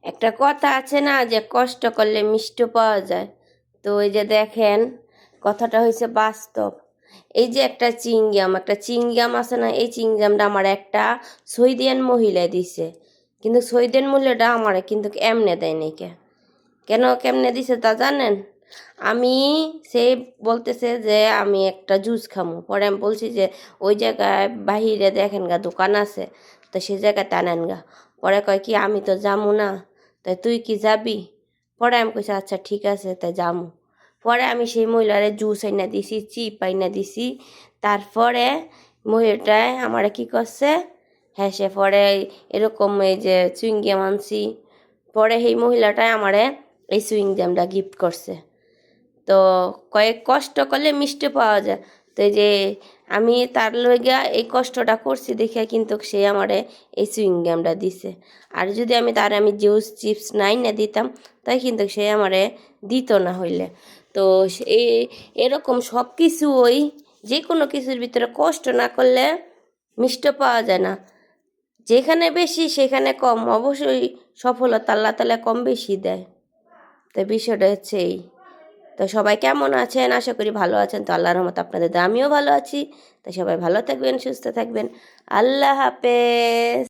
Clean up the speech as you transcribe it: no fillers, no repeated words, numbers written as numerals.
একটা কথা আছে না যে কষ্ট করলে মিষ্টি পাওয়া যায়। তো এই যে দেখেন, কথাটা হয়েছে বাস্তব। এই যে একটা চিংগাম আছে না, এই চিংগামটা আমার একটা সৌদিয়ান মহিলা দিছে, কিন্তু সৌদিয়ান মহিলাটা আমারে কিন্তু এমনে দেয় নাই। কেন কেমনে দিছে তা জানেন? আমি সে বলতেছে যে আমি একটা জুস খামো, পরে আমি বলছি যে ওই জায়গায় বাহিরে দেখেন গা দোকান আছে, তো সে জায়গায় টানেন গা। পরে কয় কি আমি তো যামু না, তাই তুই কি যাবি? পরে আমি কইছি আচ্ছা ঠিক আছে তাই যামু। পরে আমি সেই মহিলারে জুস আইনা দিছি, চিপ আইনা দিছি। তারপরে মহিলাটায় আমার কি করছে, হ্যাঁ সে পরে এরকম এই যে চুইংগাম আনছি, পরে সেই মহিলাটাই আমারে এই সুইংগামটা গিফট করছে। তো কয়েক কষ্ট করলে মিষ্টি পাওয়া যায়। তো এই যে আমি তার লইগা এই কষ্টটা করছি দেখে কিন্তু সে আমারে এই সুইংগামটা দিছে। আর যদি আমি জুস চিপস নাই না দিতাম, তাই কিন্তু সে আমারে দিত না হইলে। তো এই এরকম সব কিছু ওই যে কোনো কিছুর ভিতরে কষ্ট না করলে মিষ্টি পাওয়া যায় না। যেখানে বেশি সেখানে কম, অবশ্যই সফলতা আল্লাহ তাআলা কম বেশি দেয়। তো বিষয়টা হচ্ছে এই। তো সবাই কেমন আছেন? আশা করি ভালো আছেন। তো আল্লাহর রহমতে আপনাদের আমিও ভালো আছি। তো সবাই ভালো থাকবেন, সুস্থ থাকবেন। আল্লাহ হাফেজ।